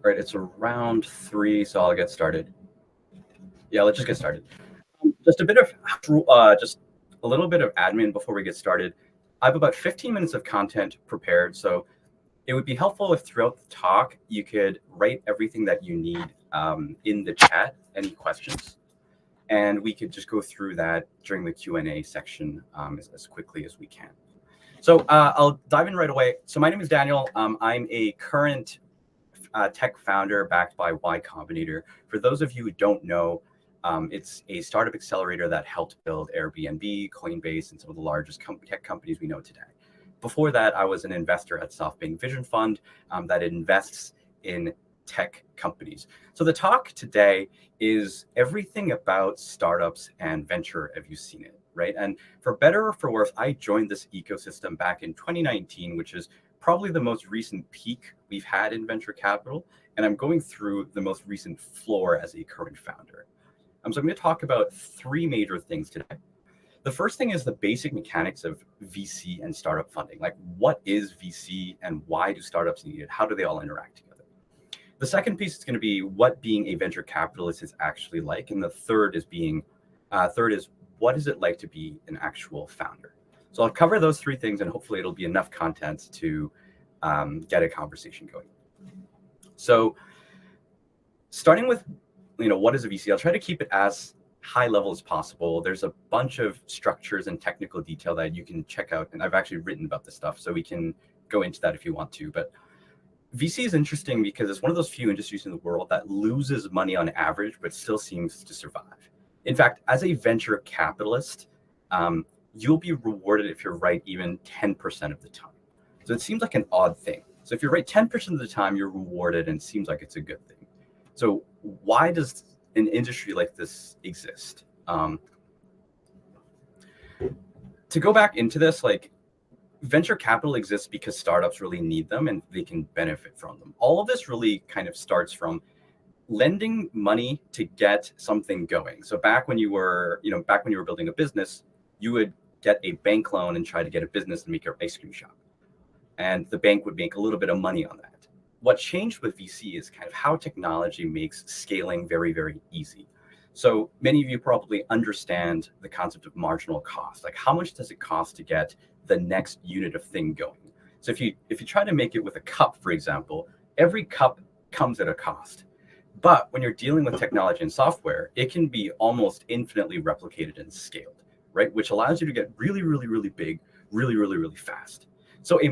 Right, it's around 3, so I'll get started. Yeah, let's just get started. Just a bit of just a little bit of admin before we get started. I have about 15 minutes of content prepared, so it would be helpful if throughout the talk you could write everything that you need in the chat, any questions, and we could just go through that during the Q&A section as quickly as we can. So I'll dive in right away. So my name is Daniel. I'm a current tech founder backed by Y Combinator. For those of you who don't know, it's a startup accelerator that helped build Airbnb, Coinbase, and some of the largest tech companies we know today. Before that, I was an investor at SoftBank Vision Fund that invests in tech companies. So the talk today is everything about startups and venture. Have you seen it? Right. And for better or for worse, I joined this ecosystem back in 2019, which is probably the most recent peak we've had in venture capital. And I'm going through the most recent floor as a current founder. So I'm going to talk about 3 major things today. The first thing is the basic mechanics of VC and startup funding. Like, what is VC and why do startups need it? How do they all interact together? The second piece is going to be what being a venture capitalist is actually like. And the third is what is it like to be an actual founder? So I'll cover those 3 things, and hopefully it'll be enough content to get a conversation going. So starting with, what is a VC? I'll try to keep it as high level as possible. There's a bunch of structures and technical detail that you can check out, and I've actually written about this stuff, so we can go into that if you want to. But VC is interesting because it's one of those few industries in the world that loses money on average, but still seems to survive. In fact, as a venture capitalist, you'll be rewarded if you're right even 10% of the time. So it seems like an odd thing. So if you're right 10% of the time, you're rewarded, and it seems like it's a good thing. So why does an industry like this exist? To go back into this, like, venture capital exists because startups really need them and they can benefit from them. All of this really kind of starts from lending money to get something going. So back when you were building a business, you would get a bank loan and try to get a business to make your ice cream shop. And the bank would make a little bit of money on that. What changed with VC is kind of how technology makes scaling very, very easy. So many of you probably understand the concept of marginal cost. Like, how much does it cost to get the next unit of thing going? So if you try to make it with a cup, for example, every cup comes at a cost. But when you're dealing with technology and software, it can be almost infinitely replicated and scaled, right? Which allows you to get really, really, really big, really, really, really fast. So a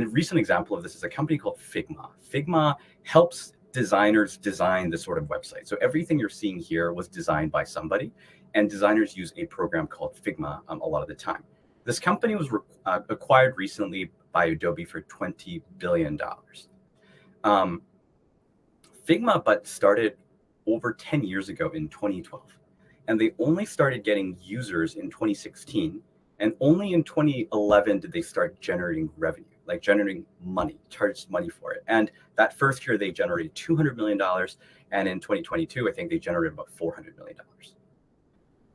recent example of this is a company called Figma. Figma helps designers design this sort of website. So everything you're seeing here was designed by somebody, and designers use a program called Figma a lot of the time. This company was acquired recently by Adobe for $20 billion. Figma but started over 10 years ago in 2012, and they only started getting users in 2016, and only in 2011 did they start generating revenue, like generating money, charged money for it. And that first year they generated $200 million, and in 2022 I think they generated about $400 million.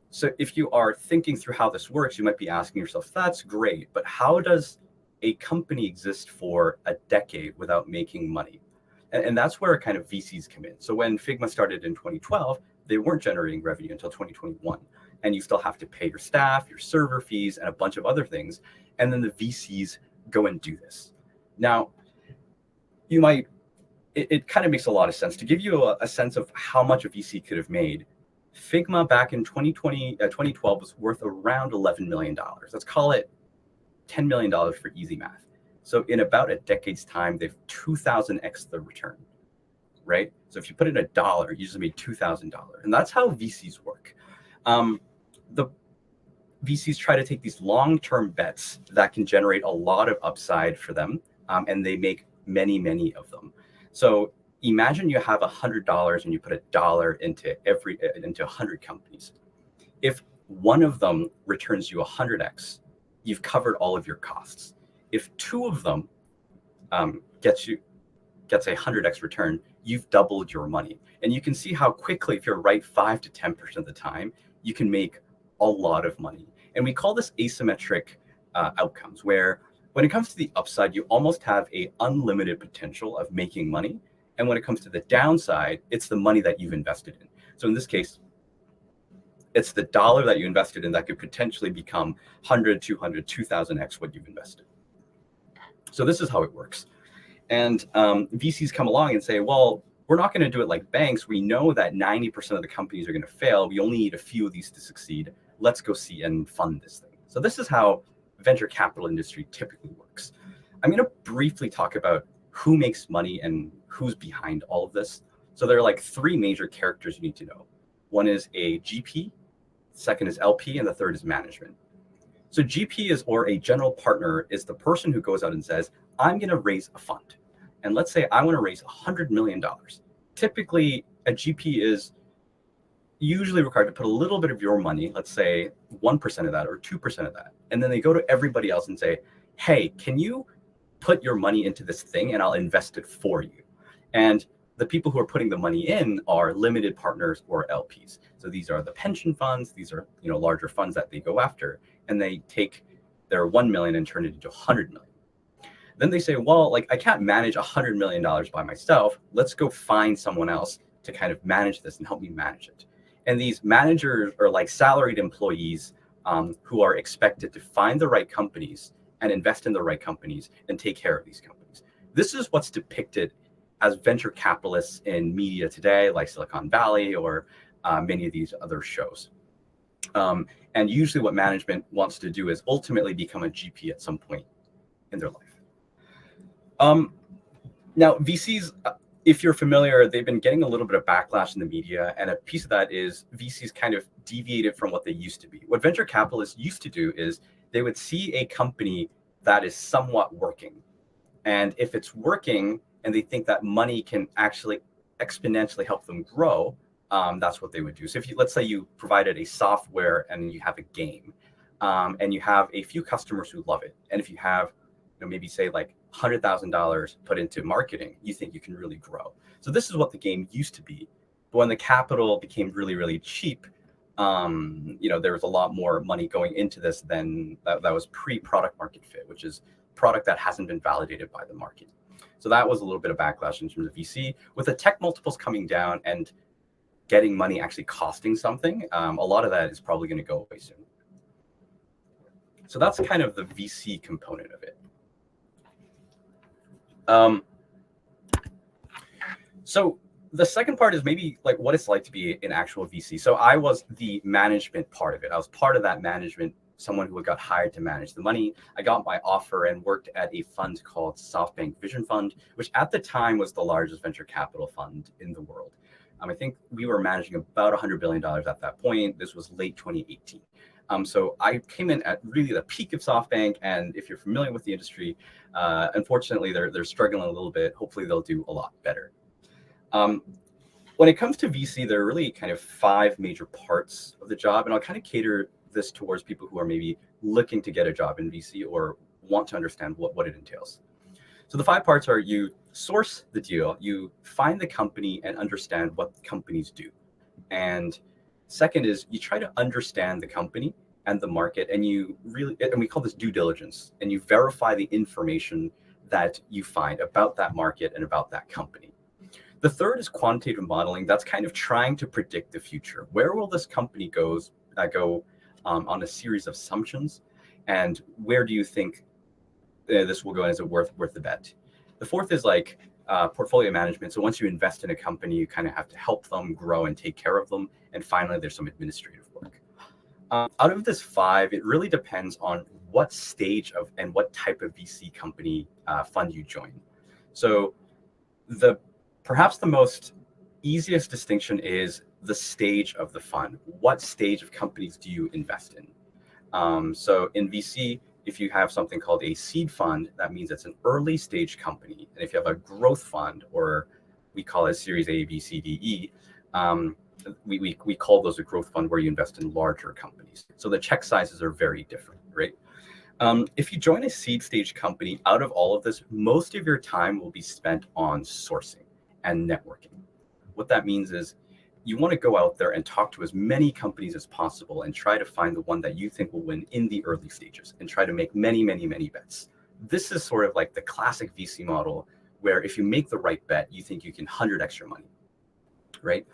So if you are thinking through how this works, you might be asking yourself, that's great, but how does a company exist for a decade without making money? And that's where kind of VCs come in. So when Figma started in 2012, they weren't generating revenue until 2021. And you still have to pay your staff, your server fees, and a bunch of other things. And then the VCs go and do this. Now, it kind of makes a lot of sense. To give you a sense of how much a VC could have made, Figma back in 2012 was worth around $11 million. Let's call it $10 million for easy math. So in about a decade's time, they've 2,000x the return, right? So if you put in $1, you just made $2,000. And that's how VCs work. The VCs try to take these long-term bets that can generate a lot of upside for them, and they make many, many of them. So imagine you have $100 and you put $1 into 100 companies. If one of them returns you 100x, you've covered all of your costs. If 2 of them gets a 100x return, you've doubled your money. And you can see how quickly, if you're right 5 to 10% of the time, you can make a lot of money. And we call this asymmetric outcomes, where when it comes to the upside, you almost have a unlimited potential of making money. And when it comes to the downside, it's the money that you've invested in. So in this case, it's the dollar that you invested in that could potentially become 100, 200, 2000x what you've invested. So this is how it works. And VCs come along and say, well, we're not going to do it like banks. We know that 90% of the companies are going to fail. We only need a few of these to succeed. Let's go see and fund this thing. So this is how venture capital industry typically works. I'm going to briefly talk about who makes money and who's behind all of this. So there are like three major characters you need to know. One is a GP, second is LP, and the third is management. So GP is, or a general partner, is the person who goes out and says, I'm going to raise a fund. And let's say I want to raise $100 million. Typically, a GP is usually required to put a little bit of your money, let's say 1% of that or 2% of that. And then they go to everybody else and say, hey, can you put your money into this thing and I'll invest it for you? And the people who are putting the money in are limited partners or LPs. So these are the pension funds. These are, larger funds that they go after, and they take their 1 million and turn it into 100 million. Then they say, well, I can't manage $100 million by myself. Let's go find someone else to kind of manage this and help me manage it. And these managers are like salaried employees who are expected to find the right companies and invest in the right companies and take care of these companies. This is what's depicted as venture capitalists in media today, like Silicon Valley or many of these other shows. And usually what management wants to do is ultimately become a GP at some point in their life. Now, VCs, if you're familiar, they've been getting a little bit of backlash in the media. And a piece of that is VCs kind of deviated from what they used to be. What venture capitalists used to do is they would see a company that is somewhat working. And if it's working and they think that money can actually exponentially help them grow, that's what they would do. So if let's say you provided a software and you have a game and you have a few customers who love it. And if you have, maybe say like $100,000 put into marketing, you think you can really grow. So this is what the game used to be. But when the capital became really, really cheap, there was a lot more money going into this than that was pre-product market fit, which is product that hasn't been validated by the market. So that was a little bit of backlash in terms of VC. With the tech multiples coming down and getting money actually costing something, a lot of that is probably going to go away soon. So that's kind of the VC component of it. So the second part is maybe like what it's like to be an actual VC. So I was the management part of it. I was part of that management, someone who got hired to manage the money. I got my offer and worked at a fund called SoftBank Vision Fund, which at the time was the largest venture capital fund in the world. I think we were managing about $100 billion at that point. This was late 2018. So I came in at really the peak of SoftBank, and if you're familiar with the industry, unfortunately, they're struggling a little bit. Hopefully, they'll do a lot better. When it comes to VC, there are really kind of 5 major parts of the job, and I'll kind of cater this towards people who are maybe looking to get a job in VC or want to understand what it entails. So the 5 parts are: you source the deal, you find the company and understand what companies do. And second is you try to understand the company and the market, and we call this due diligence, and you verify the information that you find about that market and about that company. The third is quantitative modeling. That's kind of trying to predict the future. Where will this company go on a series of assumptions, and where do you think this will go, and is it worth the bet? The fourth is like portfolio management. So once you invest in a company, you kind of have to help them grow and take care of them. And finally, there's some administrative work. Out of this 5, it really depends on what stage of and what type of VC company fund you join. So perhaps the most easiest distinction is the stage of the fund. What stage of companies do you invest in? So in VC, if you have something called a seed fund, that means it's an early stage company. And if you have a growth fund, or we call it Series A, B, C, D, E, we call those a growth fund, where you invest in larger companies. So the check sizes are very different, right? If you join a seed stage company, out of all of this, most of your time will be spent on sourcing and networking. What that means is you want to go out there and talk to as many companies as possible and try to find the one that you think will win in the early stages and try to make many, many, many bets. This is sort of like the classic VC model, where if you make the right bet, you think you can 100x your money, right?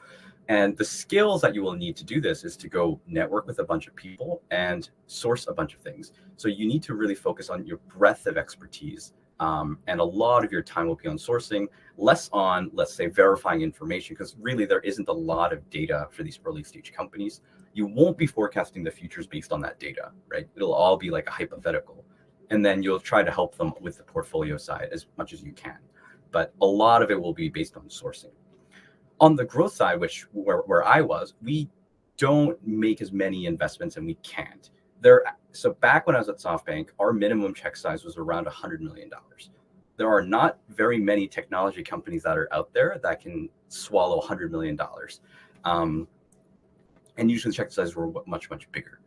And the skills that you will need to do this is to go network with a bunch of people and source a bunch of things. So you need to really focus on your breadth of expertise. And a lot of your time will be on sourcing, less on, let's say, verifying information, because really there isn't a lot of data for these early stage companies. You won't be forecasting the futures based on that data, right? It'll all be like a hypothetical. And then you'll try to help them with the portfolio side as much as you can. But a lot of it will be based on sourcing. On the growth side, where I was, we don't make as many investments and we can't. So back when I was at SoftBank, our minimum check size was around $100 million. There are not very many technology companies that are out there that can swallow $100 million. And usually the check sizes were much, much bigger.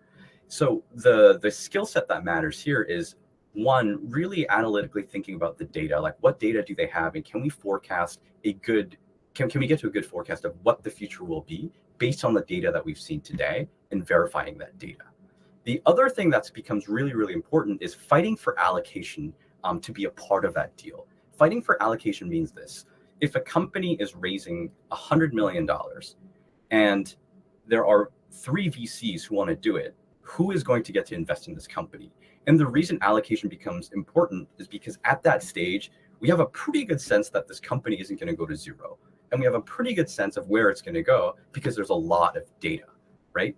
So the skill set that matters here is, one, really analytically thinking about the data, like what data do they have, and can we forecast can we get to a good forecast of what the future will be based on the data that we've seen today and verifying that data. The other thing that becomes really, really important is fighting for allocation to be a part of that deal. Fighting for allocation means this: if a company is raising $100 million and there are 3 VCs who want to do it, who is going to get to invest in this company? And the reason allocation becomes important is because at that stage, we have a pretty good sense that this company isn't going to go to zero. And we have a pretty good sense of where it's going to go because there's a lot of data, right?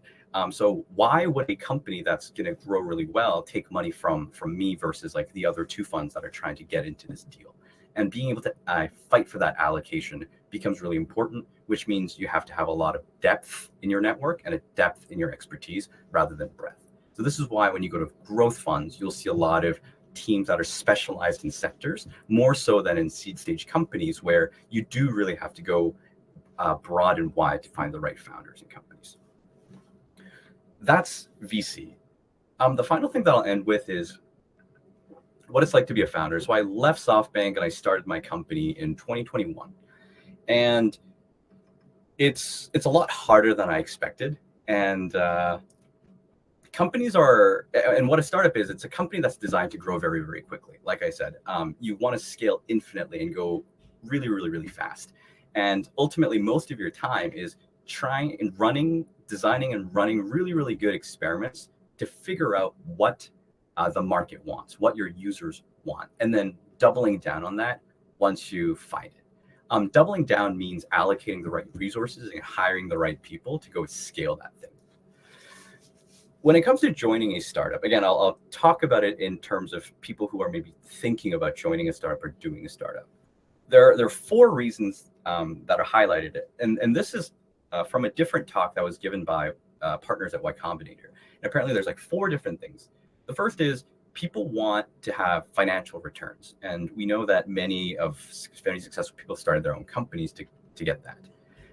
So why would a company that's going to grow really well take money from me versus like the other 2 funds that are trying to get into this deal? And being able to fight for that allocation becomes really important, which means you have to have a lot of depth in your network and a depth in your expertise rather than breadth. So this is why when you go to growth funds, you'll see a lot of teams that are specialized in sectors, more so than in seed stage companies, where you do really have to go broad and wide to find the right founders and companies. That's VC. The final thing that I'll end with is what it's like to be a founder. So I left SoftBank and I started my company in 2021. And it's a lot harder than I expected. And companies are, and what a startup is, it's a company that's designed to grow very, very quickly. Like I said, you want to scale infinitely and go really, really, really fast. And ultimately, most of your time is designing and running really, really good experiments to figure out what the market wants, what your users want, and then doubling down on that once you find it. Doubling down means allocating the right resources and hiring the right people to go scale that thing. When it comes to joining a startup, again, I'll talk about it in terms of people who are maybe thinking about joining a startup or doing a startup. There are 4 reasons that are highlighted. And this is from a different talk that was given by partners at Y Combinator. And apparently there's like 4 different things. The first is people want to have financial returns. And we know that many very successful people started their own companies to get that.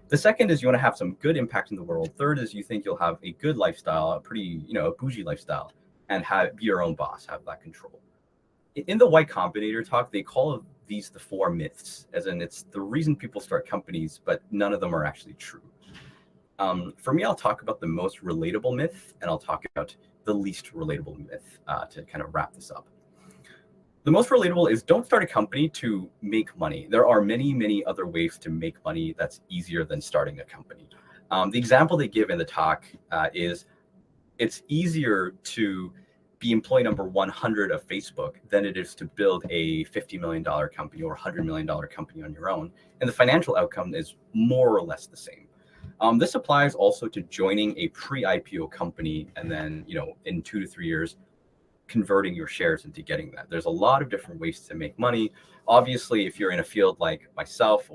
The second is you want to have some good impact in the world. Third is you think you'll have a good lifestyle, a pretty, a bougie lifestyle, and be your own boss, have that control. In the Y Combinator talk, they call these the 4 myths, as in it's the reason people start companies, but none of them are actually true. For me, I'll talk about the most relatable myth, and I'll talk about the least relatable myth to kind of wrap this up. The most relatable is don't start a company to make money. There are many, many other ways to make money that's easier than starting a company. The example they give in the talk is it's easier to be employee number 100 of Facebook than it is to build a $50 million company or $100 million company on your own. And the financial outcome is more or less the same. This applies also to joining a pre-IPO company and then, in 2 to 3 years, converting your shares into getting that. There's a lot of different ways to make money. Obviously, if you're in a field like myself,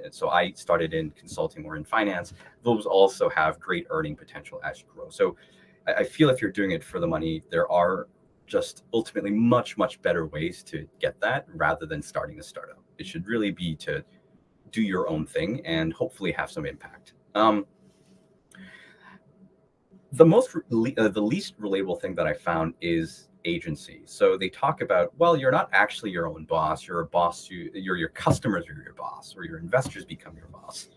so I started in consulting or in finance, those also have great earning potential as you grow. So I feel if you're doing it for the money, there are just ultimately much, much better ways to get that rather than starting a startup. It should really be to do your own thing and hopefully have some impact. The least relatable thing that I found is agency. So they talk about, well, you're not actually your own boss. You're a boss. Your customers are your boss, or your investors become your boss.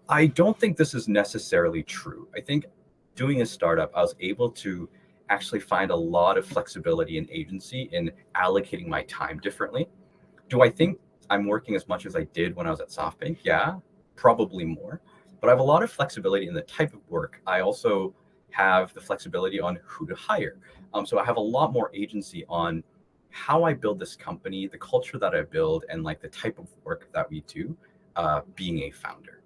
I don't think this is necessarily true. I think doing a startup, I was able to actually find a lot of flexibility and agency in allocating my time differently. Do I think I'm working as much as I did when I was at SoftBank? Yeah, probably more. But I have a lot of flexibility in the type of work. I also have the flexibility on who to hire. So I have a lot more agency on how I build this company, the culture that I build, and like the type of work that we do, being a founder.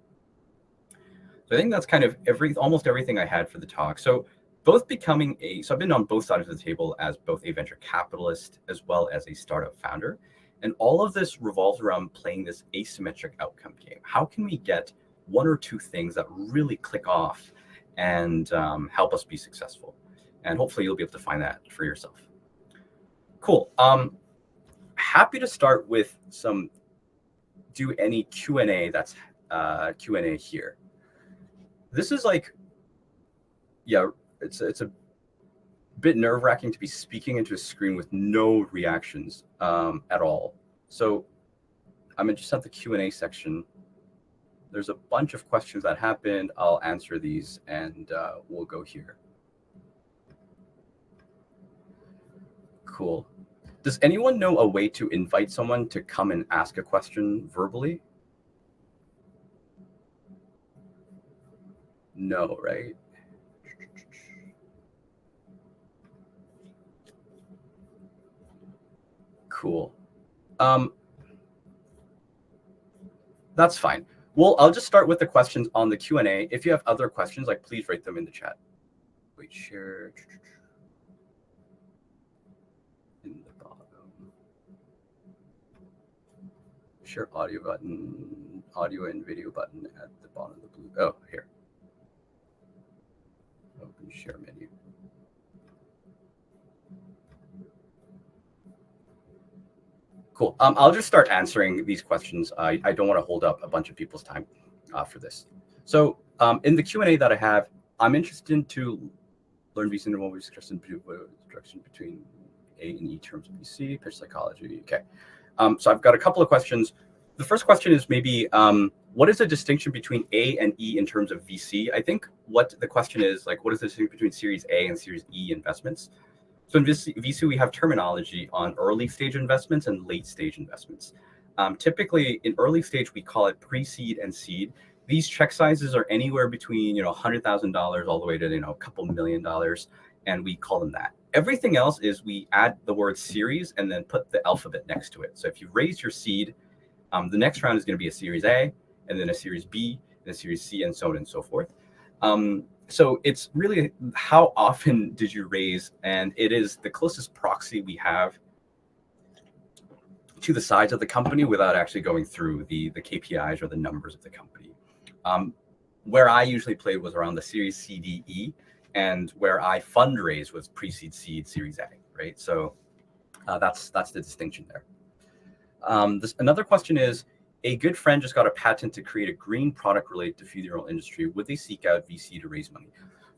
So I think that's kind of almost everything I had for the talk. So I've been on both sides of the table as both a venture capitalist as well as a startup founder. And all of this revolves around playing this asymmetric outcome game. How can we get one or two things that really click off and help us be successful? And hopefully you'll be able to find that for yourself. Cool. Happy to start with do any Q&A that's Q&A here. This is like, yeah, it's a bit nerve-wracking to be speaking into a screen with no reactions at all. So I'm just at the Q&A section. There's a bunch of questions that happened. I'll answer these and we'll go here. Cool. Does anyone know a way to invite someone to come and ask a question verbally? No, right? Cool. That's fine. Well, I'll just start with the questions on the Q&A. If you have other questions, like please write them in the chat. Wait, share in the bottom. Share audio button, audio and video button at the bottom of the blue. Oh, here. Open share menu. Cool. I'll just start answering these questions. I don't want to hold up a bunch of people's time for this. So in the Q&A that I have, I'm interested to learn VC and what discussion between A and E terms of VC, pitch psychology. Okay. So I've got a couple of questions. The first question is maybe, what is the distinction between A and E in terms of VC? I think what the question is, like, what is the distinction between Series A and Series E investments? So in VC, we have terminology on early stage investments and late stage investments. Typically, in early stage, we call it pre-seed and seed. These check sizes are anywhere between $100,000 all the way to a couple $1 million, and we call them that. Everything else is we add the word series and then put the alphabet next to it. So if you raise your seed, the next round is going to be a Series A, and then a Series B, and a Series C, and so on and so forth. So it's really how often did you raise, and it is the closest proxy we have to the size of the company without actually going through the KPIs or the numbers of the company. Where I usually played was around the Series C, D, E, and where I fundraise was pre-seed, seed, Series A, right? So that's the distinction there. Another question is, a good friend just got a patent to create a green product related to funeral industry. Would they seek out VC to raise money?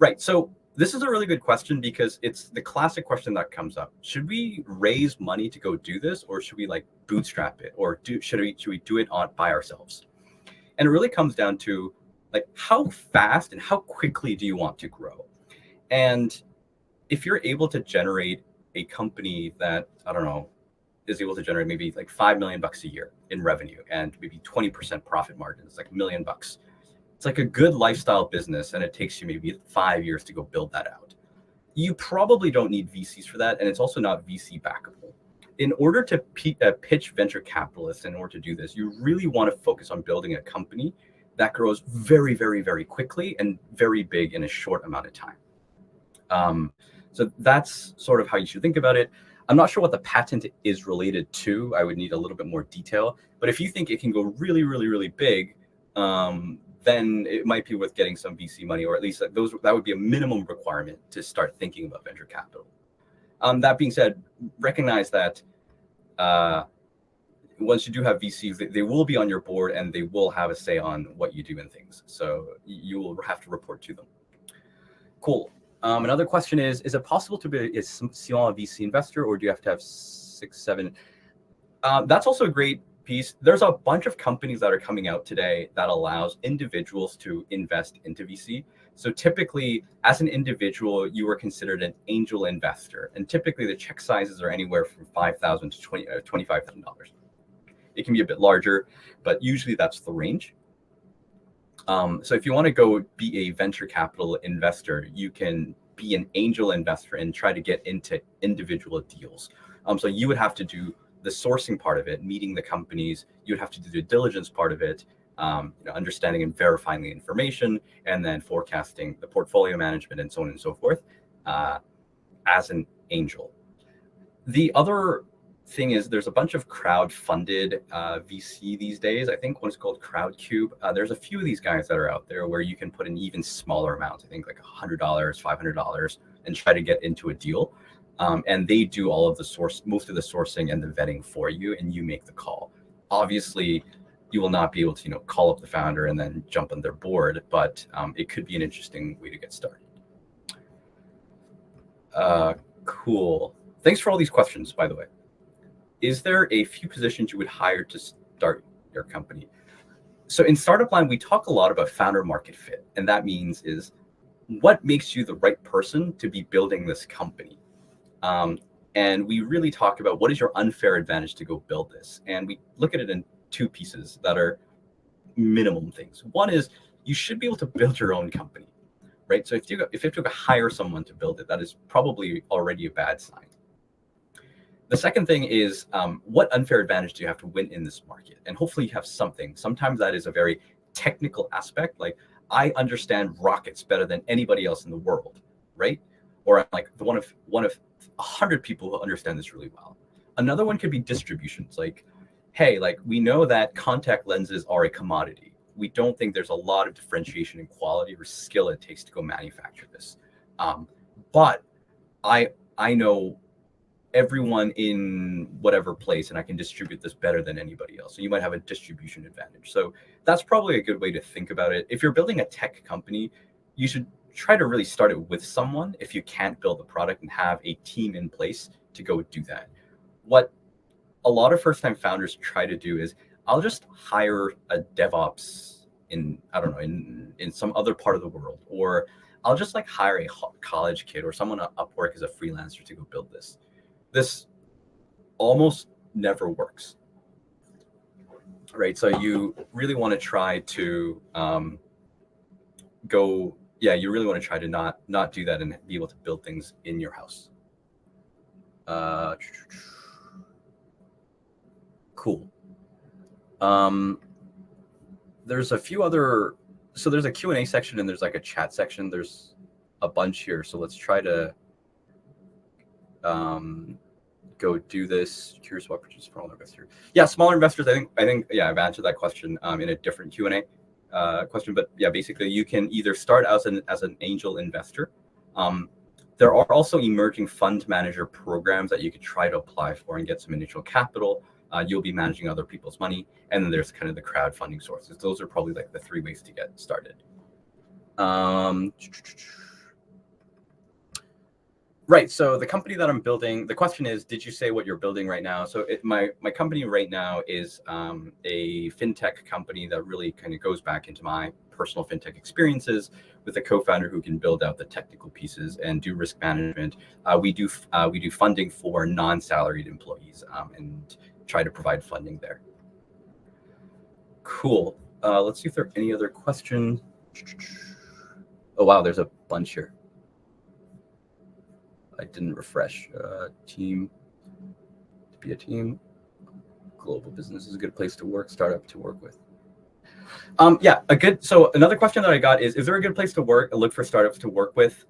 Right. So this is a really good question because it's the classic question that comes up. Should we raise money to go do this, or should we like bootstrap it, or should we do it by ourselves? And it really comes down to like how fast and how quickly do you want to grow? And if you're able to generate a company that, I don't know, is able to generate maybe like $5 million a year in revenue and maybe 20% profit margins, like $1 million. It's like a good lifestyle business, and it takes you maybe 5 years to go build that out. You probably don't need VCs for that, and it's also not VC backable. In order to pitch venture capitalists, in order to do this, you really want to focus on building a company that grows very, very, very quickly and very big in a short amount of time. So that's sort of how you should think about it. I'm not sure what the patent is related to. I would need a little bit more detail. But if you think it can go really, really, really big, then it might be worth getting some VC money, or at least that would be a minimum requirement to start thinking about venture capital. That being said, recognize that once you do have VCs, they will be on your board and they will have a say on what you do and things. So you will have to report to them. Cool. Another question is it possible to be a small VC investor, or do you have to have 6, 7? That's also a great piece. There's a bunch of companies that are coming out today that allows individuals to invest into VC. So typically, as an individual, you are considered an angel investor. And typically, the check sizes are anywhere from $5,000 to $25,000. It can be a bit larger, but usually that's the range. So if you want to go be a venture capital investor, you can be an angel investor and try to get into individual deals. So you would have to do the sourcing part of it, meeting the companies. You would have to do the diligence part of it, understanding and verifying the information, and then forecasting the portfolio management and so on and so forth as an angel. The other thing is there's a bunch of crowd-funded VC these days. I think one is called Crowdcube. There's a few of these guys that are out there where you can put in even smaller amounts. I think like $100, $500, and try to get into a deal. And they do all of the most of the sourcing and the vetting for you, and you make the call. Obviously, you will not be able to, call up the founder and then jump on their board, but it could be an interesting way to get started. Cool. Thanks for all these questions, by the way. Is there a few positions you would hire to start your company? So in Startup Line, we talk a lot about founder market fit. And that means is what makes you the right person to be building this company? And we really talk about what is your unfair advantage to go build this. And we look at it in two pieces that are minimum things. One is you should be able to build your own company, right? So if you have to hire someone to build it, that is probably already a bad sign. The second thing is what unfair advantage do you have to win in this market? And hopefully you have something. Sometimes that is a very technical aspect. Like I understand rockets better than anybody else in the world, right? Or I'm like one of 100 people who understand this really well. Another one could be distributions. Like, hey, like we know that contact lenses are a commodity. We don't think there's a lot of differentiation in quality or skill it takes to go manufacture this. But I know everyone in whatever place and I can distribute this better than anybody else. So you might have a distribution advantage. So that's probably a good way to think about it. If you're building a tech company, you should try to really start it with someone if you can't build a product and have a team in place to go do that. What a lot of first-time founders try to do is I'll just hire a DevOps in some other part of the world, or I'll just like hire a college kid or someone on Upwork as a freelancer to go build this. This almost never works, right? So you really want to try to you really want to try to not do that and be able to build things in your house. Cool. There's a few other, so there's a Q&A section and there's like a chat section. There's a bunch here. So let's try to go do this. Curious what purchase for all investors. Yeah, smaller investors. I think I've answered that question in a different Q&A question. But yeah, basically you can either start as an angel investor. There are also emerging fund manager programs that you could try to apply for and get some initial capital. You'll be managing other people's money. And then there's kind of the crowdfunding sources. Those are probably like the 3 ways to get started. Right. So the company that I'm building, the question is, did you say what you're building right now? So my company right now is a fintech company that really kind of goes back into my personal fintech experiences with a co-founder who can build out the technical pieces and do risk management. We do funding for non-salaried employees and try to provide funding there. Cool. Let's see if there are any other questions. Oh, wow. There's a bunch here. I didn't refresh. Team, to be a team. Global business is a good place to work. Startup to work with. Yeah, so another question that I got is there a good place to look for startups to work with?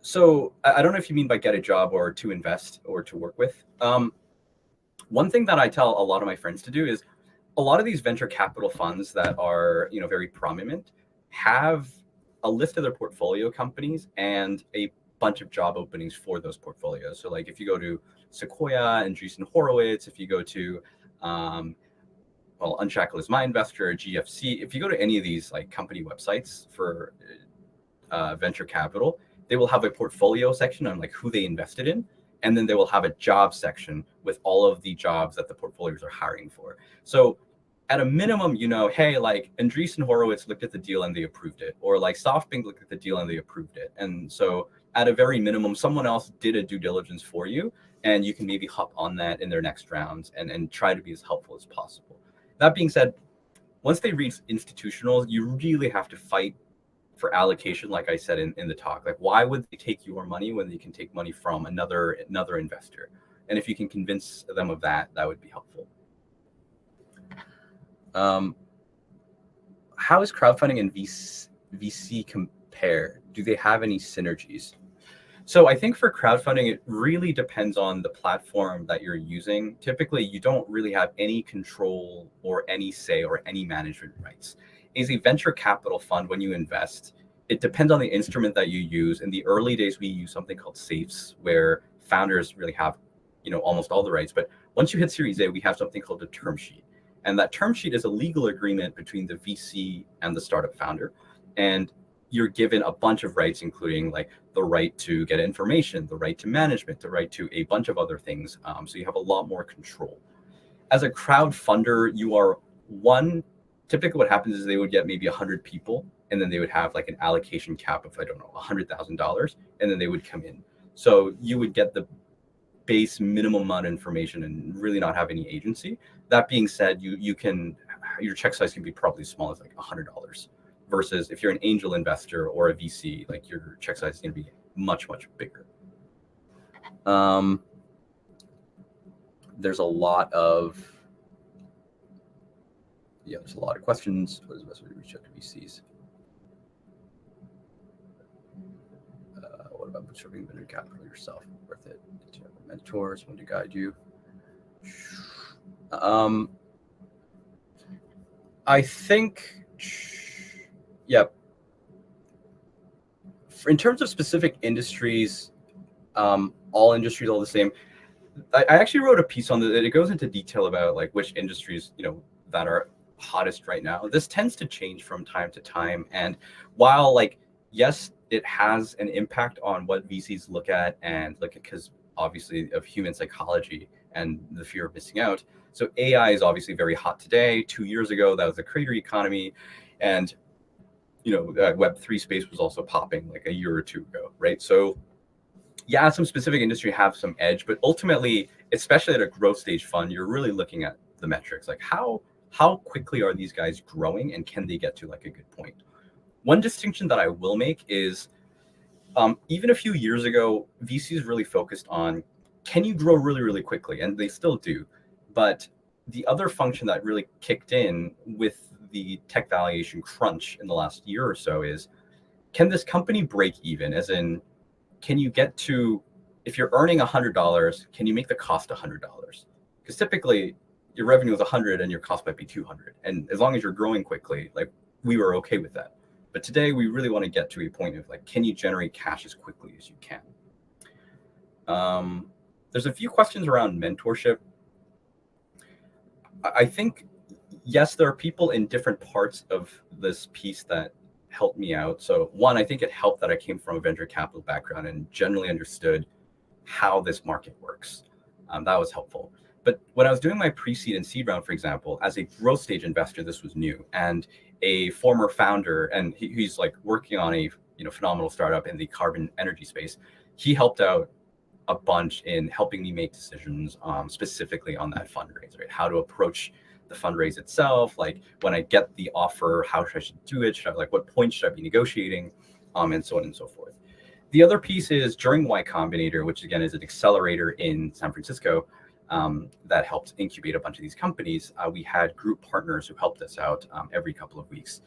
So I don't know if you mean by get a job or to invest or to work with. One thing that I tell a lot of my friends to do is a lot of these venture capital funds that are, very prominent have a list of their portfolio companies and a bunch of job openings for those portfolios. So like if you go to Sequoia and Andreessen Horowitz, if you go to, Unshackle is my investor, GFC, if you go to any of these like company websites for venture capital, they will have a portfolio section on like who they invested in. And then they will have a job section with all of the jobs that the portfolios are hiring for. So at a minimum, hey, like Andreessen Horowitz looked at the deal and they approved it, or like SoftBank looked at the deal and they approved it. And so at a very minimum, someone else did a due diligence for you, and you can maybe hop on that in their next rounds and try to be as helpful as possible. That being said, once they reach institutional, you really have to fight for allocation, like I said in the talk. Like, why would they take your money when they can take money from another investor? And if you can convince them of that, that would be helpful. How is crowdfunding and VC compare? Do they have any synergies? So I think for crowdfunding, it really depends on the platform that you're using. Typically, you don't really have any control or any say or any management rights. As a venture capital fund, when you invest, it depends on the instrument that you use. In the early days, we use something called safes, where founders really have, almost all the rights. But once you hit Series A, we have something called a term sheet. And that term sheet is a legal agreement between the VC and the startup founder. And you're given a bunch of rights, including like the right to get information, the right to management, the right to a bunch of other things. So you have a lot more control. As a crowdfunder, you are typically what happens is they would get maybe 100 people, and then they would have like an allocation cap of, I don't know, $100,000, and then they would come in. So you would get the base minimum amount of information and really not have any agency. That being said, your check size can be probably as small as like $100, versus if you're an angel investor or a VC, like your check size is going to be much, much bigger. There's a lot of questions. What is the best way to reach out to VCs? What about bootstrapping venture capital yourself? Worth it? Did you have mentors? When to guide you? I think, yeah. In terms of specific industries, all industries all the same. I actually wrote a piece on that. It goes into detail about like which industries that are hottest right now. This tends to change from time to time, and while yes, it has an impact on what VCs look at and look at, because obviously of human psychology and the fear of missing out. So AI is obviously very hot today. 2 years ago, that was a creator economy, and Web3 space was also popping like a year or two ago, right? So yeah, some specific industry have some edge, but ultimately, especially at a growth stage fund, you're really looking at the metrics, like how quickly are these guys growing, and can they get to like a good point? One distinction that I will make is even a few years ago, VCs really focused on, can you grow really, really quickly? And they still do. But the other function that really kicked in with the tech valuation crunch in the last year or so is, can this company break even? As in, can you get to, if you're earning $100, can you make the cost $100? Because typically your revenue is 100 and your cost might be 200. And as long as you're growing quickly, like, we were okay with that. But today we really want to get to a point of like, can you generate cash as quickly as you can? There's a few questions around mentorship. I think, yes, there are people in different parts of this piece that helped me out. So one, I think it helped that I came from a venture capital background and generally understood how this market works. That was helpful. But when I was doing my pre-seed and seed round, for example, as a growth stage investor, this was new. And a former founder, and he's like working on a phenomenal startup in the carbon energy space. He helped out a bunch in helping me make decisions specifically on that fundraise, right? How to approach the fundraise itself, like when I get the offer, how I should do it, what point should I be negotiating, and so on and so forth. The other piece is during Y Combinator, which again is an accelerator in San Francisco, that helped incubate a bunch of these companies. We had group partners who helped us out every couple of weeks.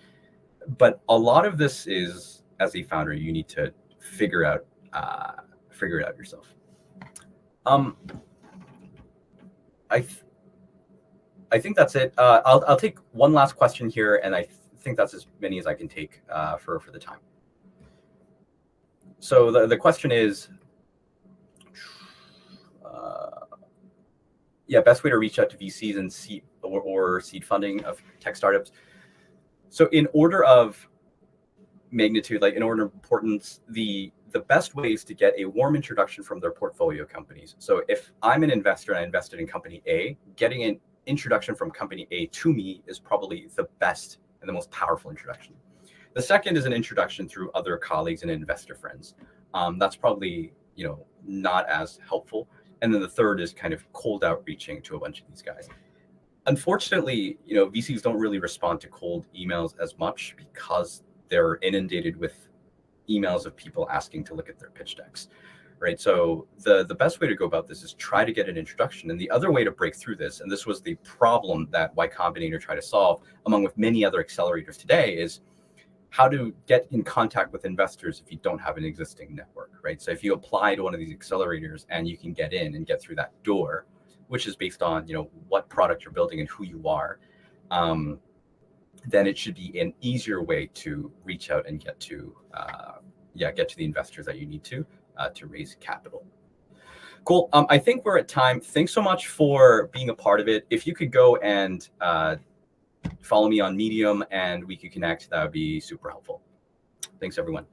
But a lot of this is, as a founder, you need to figure it out yourself. I think that's it. I'll take one last question here, and I think that's as many as I can take for the time. So the question is, best way to reach out to VCs and seed or seed funding of tech startups. So in order of magnitude, in order of importance, the best way is to get a warm introduction from their portfolio companies. So if I'm an investor and I invested in company A, getting an introduction from company A to me is probably the best and the most powerful introduction. The second is an introduction through other colleagues and investor friends. That's probably, not as helpful. And then the third is kind of cold outreaching to a bunch of these guys. Unfortunately, VCs don't really respond to cold emails as much because they're inundated with emails of people asking to look at their pitch decks, right? So the best way to go about this is try to get an introduction. And the other way to break through this, and this was the problem that Y Combinator tried to solve, among with many other accelerators today, is how to get in contact with investors if you don't have an existing network, right? So if you apply to one of these accelerators and you can get in and get through that door, which is based on what product you're building and who you are, then it should be an easier way to reach out and get to the investors that you need to raise capital. Cool. I think we're at time. Thanks so much for being a part of it. If you could go and follow me on Medium and we could connect, that would be super helpful. Thanks, everyone.